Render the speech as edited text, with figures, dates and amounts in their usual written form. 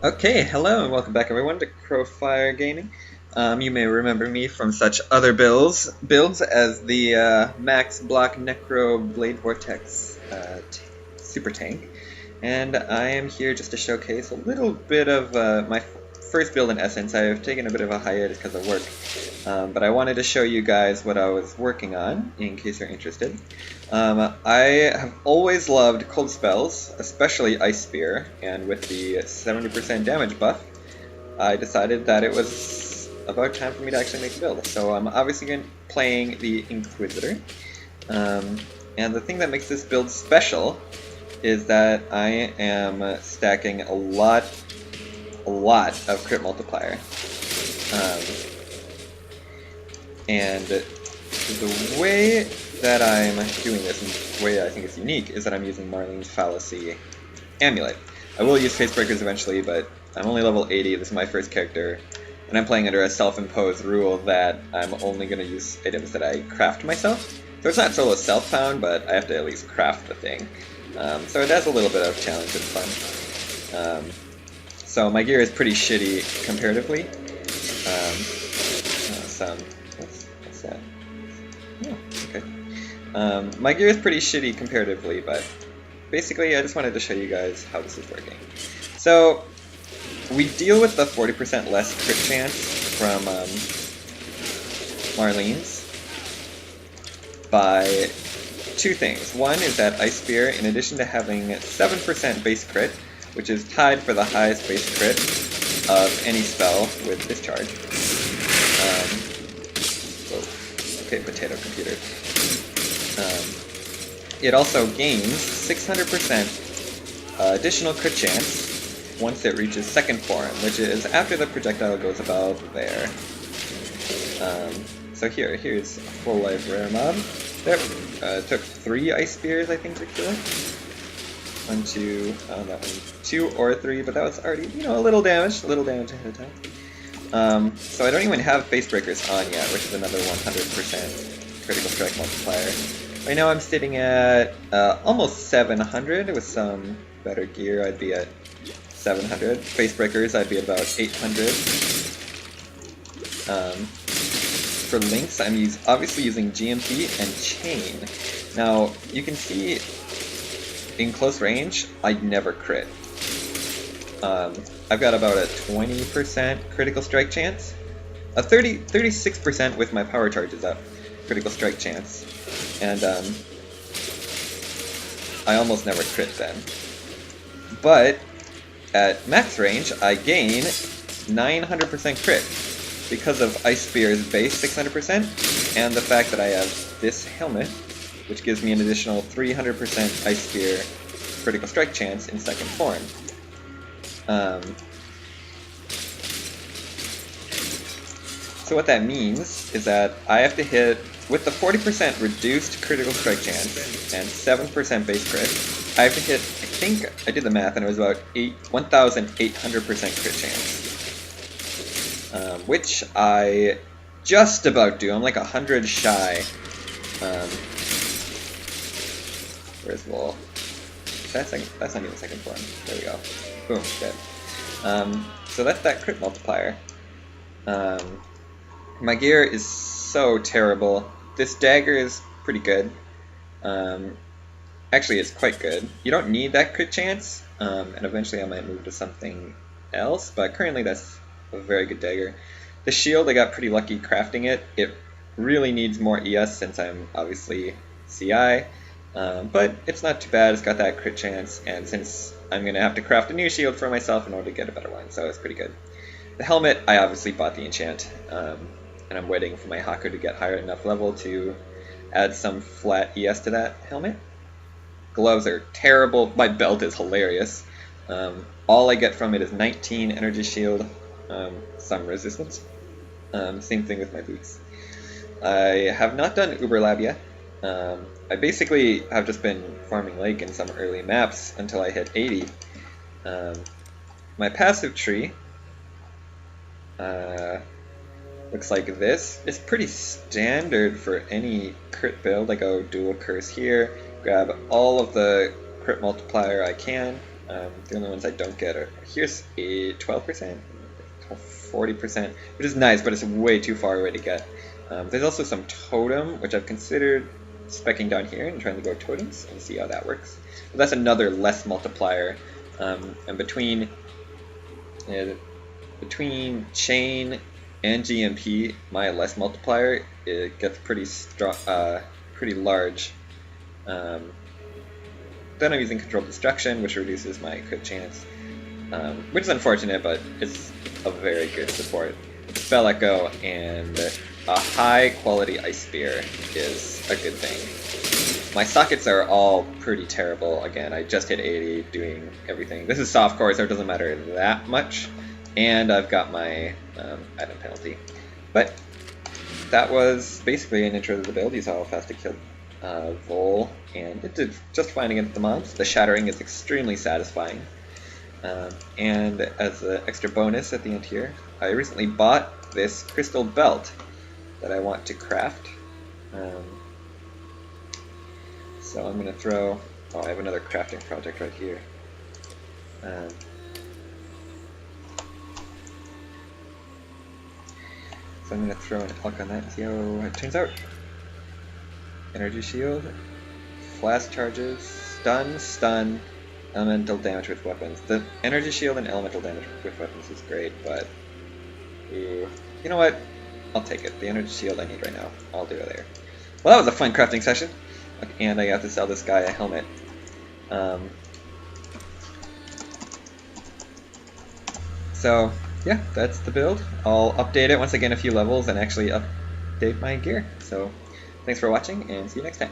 Okay, hello and welcome back everyone to Crowfire Gaming. You may remember me from such other builds as the Max Block Necro Blade Vortex Super Tank. And I am here just to showcase a little bit of my first build in Essence. I have taken a bit of a hiatus because of work, but I wanted to show you guys what I was working on, in case you're interested. I have always loved cold spells, especially Ice Spear, and with the 70% damage buff, I decided that it was about time for me to actually make a build. So I'm obviously playing the Inquisitor, and the thing that makes this build special is that I am stacking a lot of crit multiplier. And the way that I'm doing this, and the way I think it's unique, is that I'm using Marlyenne's fallacy amulet. I will use Facebreakers eventually, but I'm only level 80, this is my first character, and I'm playing under a self-imposed rule that I'm only going to use items that I craft myself. So it's not solo self-found, but I have to at least craft the thing. So it has a little bit of challenge and fun. So my gear is pretty shitty comparatively. What's that? Oh, okay. My gear is pretty shitty comparatively, but basically I just wanted to show you guys how this is working. So we deal with the 40% less crit chance from Marlyenne's by two things. One is that Ice Spear, in addition to having 7% base crit, which is tied for the highest base crit of any spell with discharge. Okay, potato computer. It also gains 600% additional crit chance once it reaches second form, which is after the projectile goes about there. So here's a full life rare mob. There, took 3 Ice Spears, I think, to kill it. 1, 2, that one, 2 or 3, but that was already, a little damage ahead of time. So I don't even have Facebreakers on yet, which is another 100% critical strike multiplier. Right now I'm sitting at almost 700. With some better gear I'd be at 700. Facebreakers I'd be about 800. For links I'm obviously using GMP and Chain. Now you can see in close range I'd never crit. I've got about a 20% critical strike chance. A 36% with my power charges up critical strike chance. And I almost never crit then. But at max range I gain 900% crit because of Ice Spear's base 600% and the fact that I have this helmet, which gives me an additional 300% Ice Spear critical strike chance in second form. So what that means is that I have to hit, with the 40% reduced critical strike chance and 7% base crit, I have to hit, I think I did the math and it was about 1,800% crit chance. Which I just about do. I'm like 100 shy. Where's the wall? That's not even second form. There we go. Boom, dead. So that's that crit multiplier. My gear is so terrible. This dagger is pretty good. Actually, it's quite good. You don't need that crit chance, and eventually I might move to something else, but currently that's a very good dagger. The shield, I got pretty lucky crafting it. It really needs more ES since I'm obviously CI, but it's not too bad. It's got that crit chance, and since I'm going to have to craft a new shield for myself in order to get a better one, so it's pretty good. The helmet, I obviously bought the enchant, and I'm waiting for my Haku to get higher enough level to add some flat ES to that helmet. Gloves are terrible. My belt is hilarious. All I get from it is 19 energy shield, some resistance. Same thing with my boots. I have not done Uber Lab yet. I basically have just been farming Lake in some early maps until I hit 80. My passive tree looks like this. It's pretty standard for any crit build. I go dual curse here, grab all of the crit multiplier I can, The only ones I don't get are, here's a 12%, 40%, which is nice, but it's way too far away to get. There's also some totem, which I've considered speccing down here and trying to go totems and see how that works. But that's another less multiplier, and between chain and GMP, my less multiplier, it gets pretty strong, pretty large. Then I'm using controlled destruction, which reduces my crit chance, which is unfortunate, but it's a very good support. Spell Echo and a high quality ice spear is a good thing. My sockets are all pretty terrible. Again, I just hit 80 doing everything. This is softcore, so it doesn't matter that much. And I've got my item penalty. But that was basically an intro to the build. You saw how fast it killed Vol, and it did just fine against the mobs. The shattering is extremely satisfying. And as an extra bonus at the end here, I recently bought this crystal belt that I want to craft. So I'm going to throw... Oh, I have another crafting project right here. So I'm going to throw an elk on that and see how it turns out. Energy shield, flask charges, stun, elemental damage with weapons. The energy shield and elemental damage with weapons is great, but you know what? I'll take it. The energy shield I need right now. I'll do it later. Well, that was a fun crafting session, and I got to sell this guy a helmet. So yeah, that's the build. I'll update it once I get a few levels and actually update my gear. So thanks for watching, and see you next time.